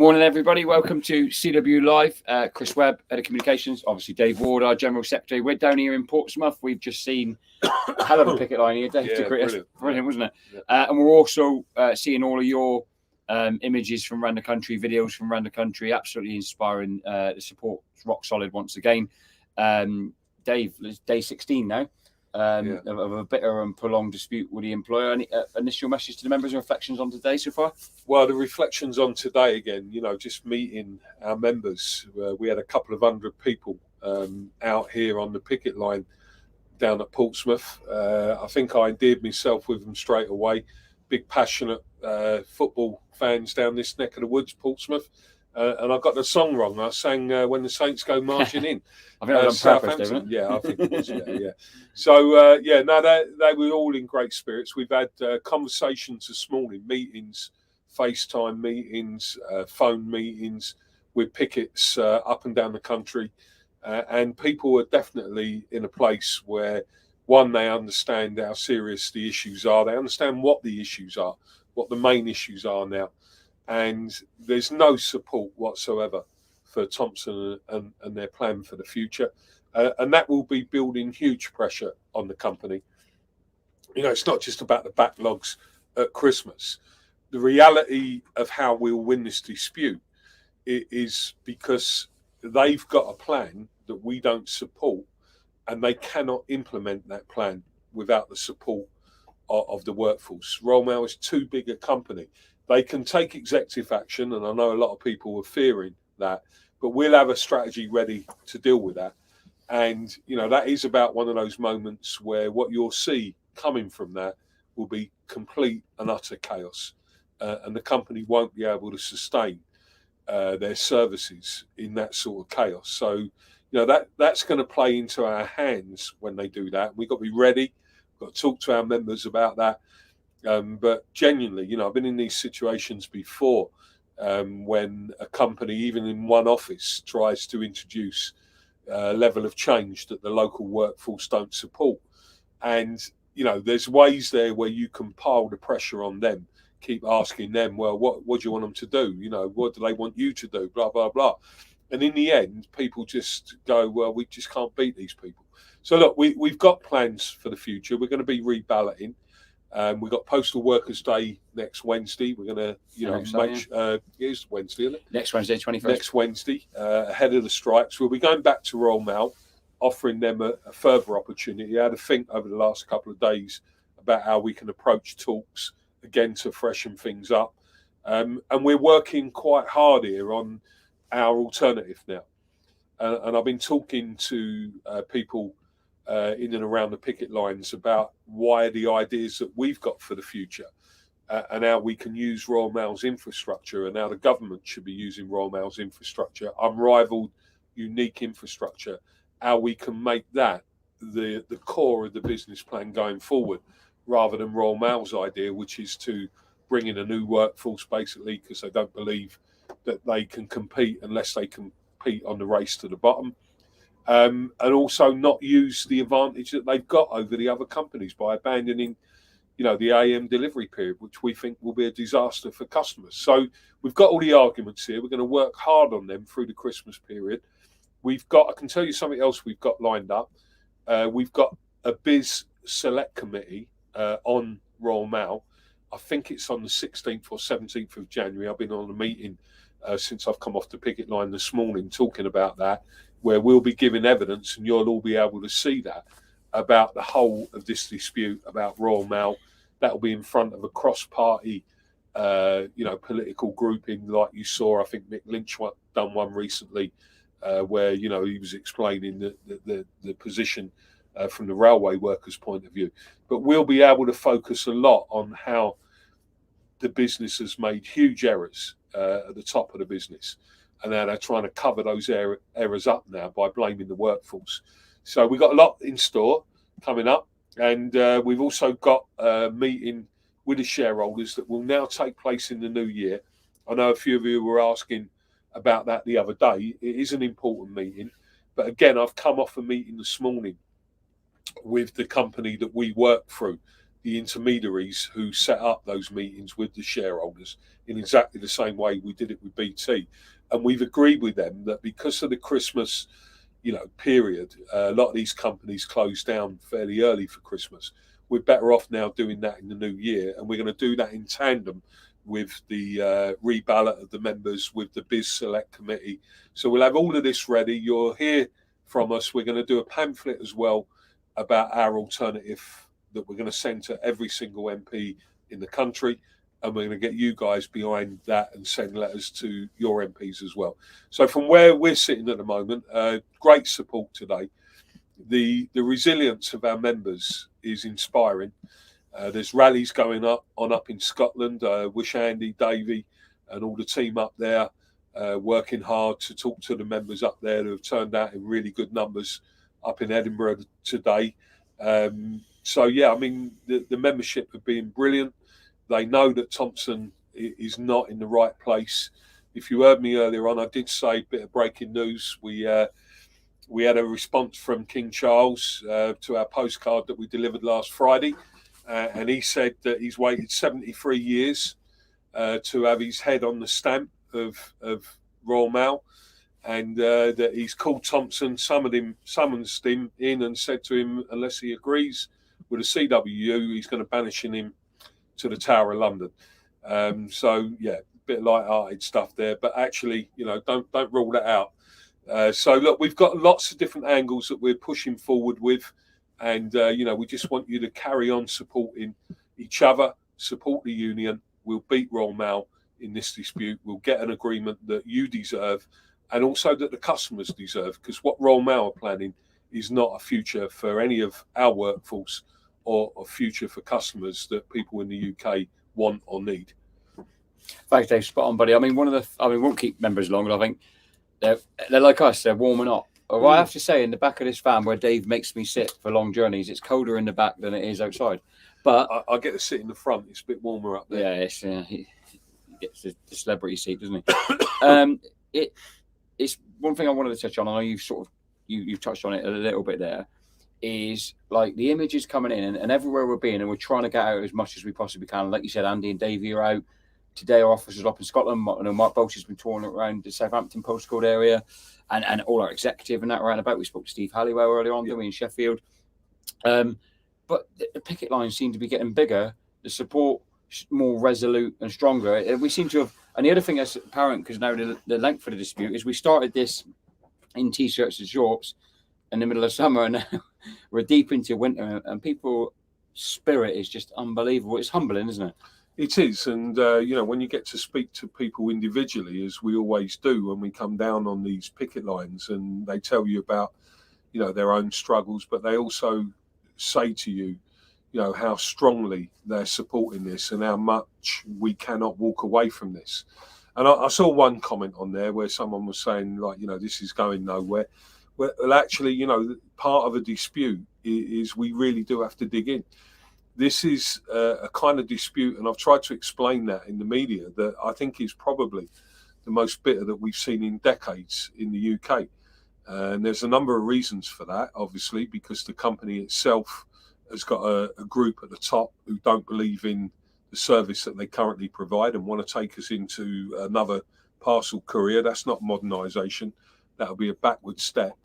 Morning, everybody. Welcome to CW Live. Chris Webb, Head of Communications. Obviously, Dave Ward, our General Secretary. We're down here in Portsmouth. We've just seen a hell of a picket line here, Dave. Yeah, brilliant, wasn't it? Yeah. And we're also seeing all of your images from around the country, videos from around the country. Absolutely inspiring. The support is rock solid once again. Dave, it's day 16 now. Of a bitter and prolonged dispute with the employer. Any initial message to the members and reflections on today so far? Well, the reflections on today again, just meeting our members. We had a couple of hundred people out here on the picket line down at Portsmouth. I think I endeared myself with them straight away. Big, passionate football fans down this neck of the woods, Portsmouth. And I got the song wrong. I sang When the Saints Go Marching In. I think that was on purpose, David. Yeah, I think it was. Yeah. So, they were all in great spirits. We've had conversations this morning, meetings, FaceTime meetings, phone meetings with pickets up and down the country. And people are definitely in a place where, one, they understand how serious the issues are. They understand what the issues are, what the main issues are now. And there's no support whatsoever for Thompson and their plan for the future. And that will be building huge pressure on the company. It's not just about the backlogs at Christmas. The reality of how we'll win this dispute is because they've got a plan that we don't support, and they cannot implement that plan without the support of the workforce. Royal Mail is too big a company. They can take executive action, and I know a lot of people are fearing that, but we'll have a strategy ready to deal with that. And, that is about one of those moments where what you'll see coming from that will be complete and utter chaos. And the company won't be able to sustain their services in that sort of chaos. So, that's going to play into our hands when they do that. We've got to be ready. We've got to talk to our members about that. But genuinely, I've been in these situations before when a company, even in one office, tries to introduce a level of change that the local workforce don't support. And, there's ways there where you can pile the pressure on them, keep asking them, well, what do you want them to do? What do they want you to do? Blah, blah, blah. And in the end, people just go, well, we just can't beat these people. So, look, we've got plans for the future. We're going to be reballoting. We've got Postal Workers' Day next Wednesday. We're going to it's Wednesday, isn't it? Next Wednesday, 21st. Next Wednesday, ahead of the strikes. We'll be going back to Royal Mail, offering them a further opportunity. I had to think over the last couple of days about how we can approach talks again to freshen things up. And we're working quite hard here on our alternative now. And I've been talking to people in and around the picket lines about why the ideas that we've got for the future and how we can use Royal Mail's infrastructure and how the government should be using Royal Mail's infrastructure, unrivaled, unique infrastructure, how we can make that the core of the business plan going forward, rather than Royal Mail's idea, which is to bring in a new workforce basically because they don't believe that they can compete unless they compete on the race to the bottom. And also not use the advantage that they've got over the other companies by abandoning, the AM delivery period, which we think will be a disaster for customers. So we've got all the arguments here. We're going to work hard on them through the Christmas period. I can tell you something else we've got lined up. We've got a biz select committee on Royal Mail. I think it's on the 16th or 17th of January. I've been on a meeting since I've come off the picket line this morning talking about that, where we'll be giving evidence and you'll all be able to see that about the whole of this dispute about Royal Mail. That'll be in front of a cross-party, political grouping like you saw. I think Mick Lynch done one recently where, he was explaining the position from the railway workers' point of view. But we'll be able to focus a lot on how the business has made huge errors at the top of the business. And now they're trying to cover those errors up now by blaming the workforce. So we've got a lot in store coming up. And we've also got a meeting with the shareholders that will now take place in the new year. I know a few of you were asking about that the other day. It is an important meeting. But again, I've come off a meeting this morning with the company that we work through the intermediaries who set up those meetings with the shareholders in exactly the same way we did it with BT. And we've agreed with them that because of the Christmas, period, a lot of these companies close down fairly early for Christmas. We're better off now doing that in the new year, and we're going to do that in tandem with the reballot of the members, with the Biz Select Committee. So we'll have all of this ready. You'll hear from us. We're going to do a pamphlet as well about our alternative that we're going to send to every single MP in the country, and we're going to get you guys behind that and send letters to your MPs as well. So from where we're sitting at the moment, great support today. The resilience of our members is inspiring. There's rallies going up in Scotland. Wish Andy, Davey, and all the team up there working hard to talk to the members up there who have turned out in really good numbers up in Edinburgh today. So yeah, I mean, the membership have been brilliant. They know that Thompson is not in the right place. If you heard me earlier on, I did say a bit of breaking news. We had a response from King Charles to our postcard that we delivered last Friday. And he said that he's waited 73 years to have his head on the stamp of Royal Mail, and that he's called Thompson, summoned him in and said to him, unless he agrees with the CWU, he's going to banish him to the Tower of London. So, yeah, a bit light-hearted stuff there, but actually, don't rule that out. So, look, we've got lots of different angles that we're pushing forward with. And, we just want you to carry on supporting each other, support the union. We'll beat Royal Mail in this dispute. We'll get an agreement that you deserve and also that the customers deserve, because what Royal Mail are planning is not a future for any of our workforce or a future for customers that people in the UK want or need. Thanks, Dave. Spot on, buddy. I mean, we won't keep members long, but I think they're like us. They're warming up. Well, I have to say, in the back of this van where Dave makes me sit for long journeys, it's colder in the back than it is outside. But I get to sit in the front. It's a bit warmer up there. Yeah, he gets the celebrity seat, doesn't he? It's one thing I wanted to touch on. I know you've touched on it a little bit there. Is like the images coming in and everywhere we're being, and we're trying to get out as much as we possibly can. Like you said, Andy and Davey are out today. Our officers are up in Scotland. Mark Bolch has been touring around the Southampton postcode area. And all our executive and that around about. We spoke to Steve Halliwell earlier on, didn't we, in Sheffield? But the picket lines seem to be getting bigger. The support more resolute and stronger. We seem to have. And the other thing that's apparent, because now the length of the dispute is, we started this in t-shirts and shorts in the middle of summer, and now we're deep into winter, and people's spirit is just unbelievable. It's humbling, isn't it? It is, and when you get to speak to people individually, as we always do when we come down on these picket lines, and they tell you about, their own struggles, but they also say to you, how strongly they're supporting this and how much we cannot walk away from this. And I saw one comment on there where someone was saying, like, this is going nowhere. Well, actually, part of a dispute is we really do have to dig in. This is a kind of dispute, and I've tried to explain that in the media, that I think is probably the most bitter that we've seen in decades in the UK. And there's a number of reasons for that, obviously, because the company itself has got a group at the top who don't believe in the service that they currently provide and want to take us into another parcel career. That's not modernisation. That'll be a backward step.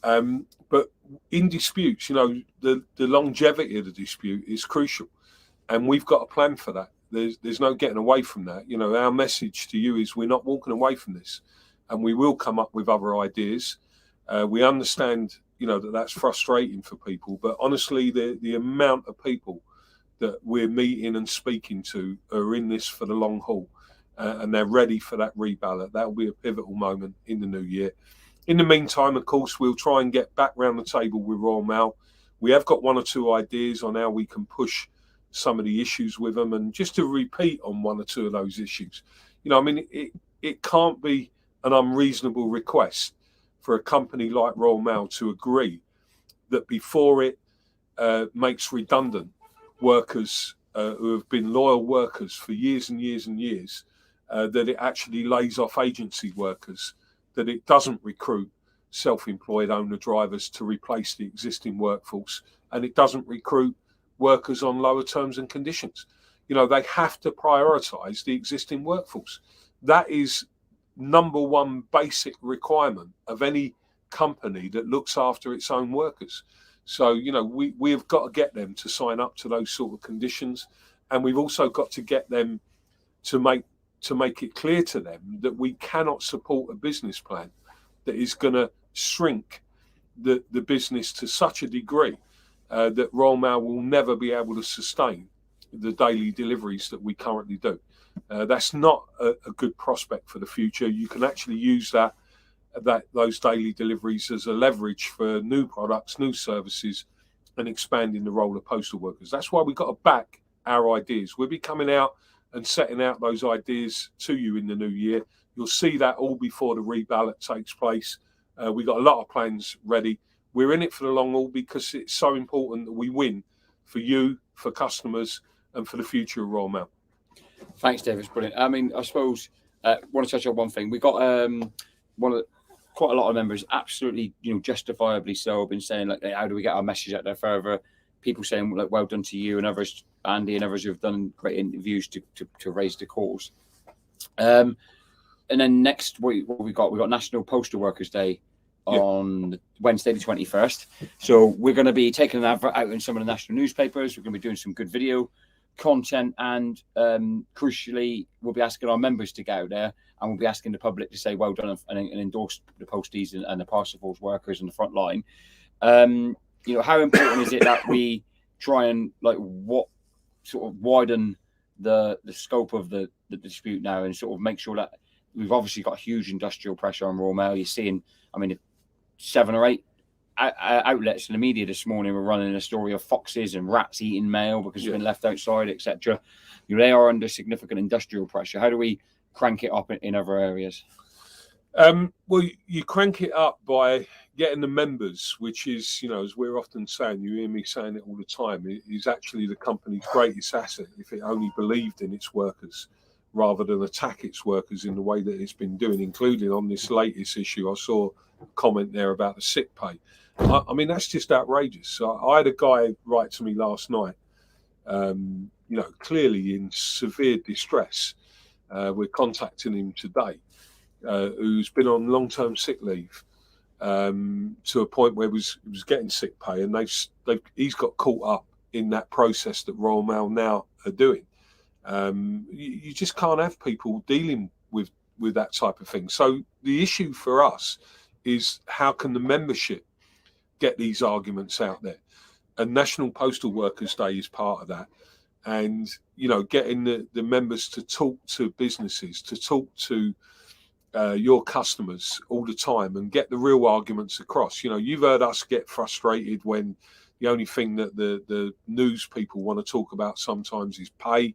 But in disputes, the longevity of the dispute is crucial, and we've got a plan for that. There's no getting away from that. Our message to you is we're not walking away from this, and we will come up with other ideas. We understand, that's frustrating for people, but honestly, the amount of people that we're meeting and speaking to are in this for the long haul, and they're ready for that reballot. That will be a pivotal moment in the new year. In the meantime, of course, we'll try and get back round the table with Royal Mail. We have got one or two ideas on how we can push some of the issues with them, and just to repeat on one or two of those issues. It can't be an unreasonable request for a company like Royal Mail to agree that before it makes redundant workers who have been loyal workers for years and years and years, that it actually lays off agency workers, that it doesn't recruit self-employed owner drivers to replace the existing workforce, and it doesn't recruit workers on lower terms and conditions. They have to prioritise the existing workforce. That is number one basic requirement of any company that looks after its own workers. So, we have got to get them to sign up to those sort of conditions, and we've also got to get them to make it clear to them that we cannot support a business plan that is going to shrink the business to such a degree that Royal Mail will never be able to sustain the daily deliveries that we currently do. That's not a good prospect for the future. You can actually use those daily deliveries as a leverage for new products, new services, and expanding the role of postal workers. That's why we've got to back our ideas. We'll be coming out and setting out those ideas to you in the new year. You'll see that all before the reballot takes place. We've got a lot of plans ready. We're in it for the long haul because it's so important that we win for you, for customers, and for the future of Royal Mail. Thanks, Dave. It's brilliant. I mean, I suppose want to touch on one thing. We got quite a lot of members, absolutely, justifiably so, have been saying, like, how do we get our message out there further? People saying, like, well done to you and others, Andy and others, who've done great interviews to raise the cause. And then next week, what we got National Postal Workers Day on Wednesday the 21st. So we're going to be taking an advert out in some of the national newspapers. We're going to be doing some good video content, and crucially, we'll be asking our members to get out there, and we'll be asking the public to say well done and endorse the posties and the parcel force workers in the front line. How important is it that we try and what sort of widen the scope of the dispute now, and sort of make sure that we've obviously got huge industrial pressure on Royal Mail. You're seeing, 7 or 8 outlets in the media this morning were running a story of foxes and rats eating mail because it's been left outside, etc. They are under significant industrial pressure. How do we crank it up in other areas? Well, you crank it up by getting the members, which is, as we're often saying, you hear me saying it all the time, it is actually the company's greatest asset if it only believed in its workers rather than attack its workers in the way that it's been doing, including on this latest issue. I saw a comment there about the sick pay. That's just outrageous. I had a guy write to me last night, clearly in severe distress. We're contacting him today, who's been on long-term sick leave to a point where he was getting sick pay, and he's got caught up in that process that Royal Mail now are doing. You just can't have people dealing with that type of thing. So the issue for us is, how can the membership get these arguments out there? And National Postal Workers Day is part of that. And, getting the members to talk to businesses, to talk to your customers all the time and get the real arguments across. You've heard us get frustrated when the only thing that the news people want to talk about sometimes is pay.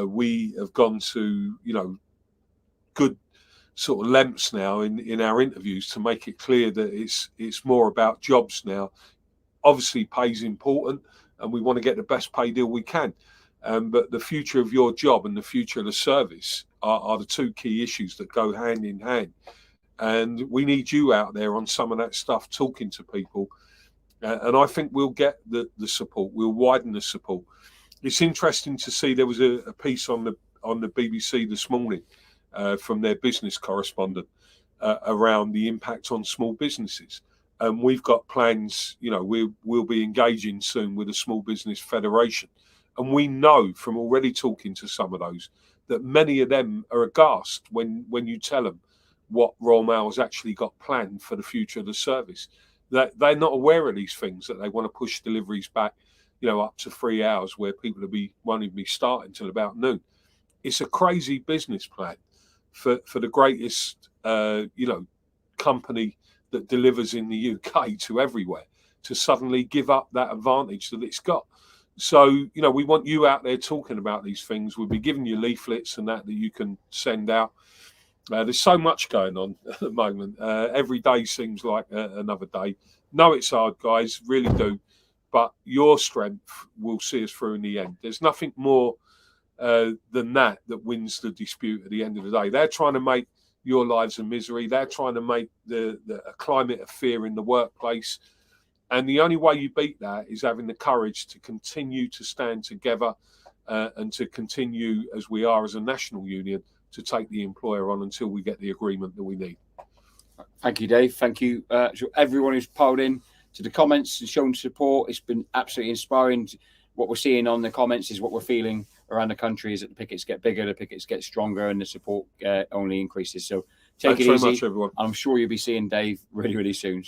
We have gone to, good sort of lengths now in our interviews to make it clear that it's more about jobs now. Obviously, pay is important, and we want to get the best pay deal we can. But the future of your job and the future of the service are the two key issues that go hand in hand. And we need you out there on some of that stuff, talking to people. And I think we'll get the support. We'll widen the support. It's interesting to see, there was a piece on the BBC this morning from their business correspondent around the impact on small businesses. And we've got plans, we'll be engaging soon with a small business federation. And we know from already talking to some of those that many of them are aghast when you tell them what Royal Mail has actually got planned for the future of the service. That they're not aware of these things, that they want to push deliveries back, up to 3 hours, where people won't even be starting till about noon. It's a crazy business plan for the greatest, company that delivers in the UK to everywhere, to suddenly give up that advantage that it's got. So, we want you out there talking about these things. We'll be giving you leaflets and that you can send out. There's so much going on at the moment. Every day seems like another day. No, it's hard, guys, really do. But your strength will see us through in the end. There's nothing more than that wins the dispute at the end of the day. They're trying to make your lives a misery. They're trying to make a climate of fear in the workplace. And the only way you beat that is having the courage to continue to stand together and to continue, as we are as a national union, to take the employer on until we get the agreement that we need. Thank you, Dave. Thank you to everyone who's piled in to the comments and shown support. It's been absolutely inspiring. What we're seeing on the comments is what we're feeling around the country is that the pickets get bigger, the pickets get stronger, and the support only increases. So take it easy. Thanks very much, everyone. I'm sure you'll be seeing Dave really, really soon.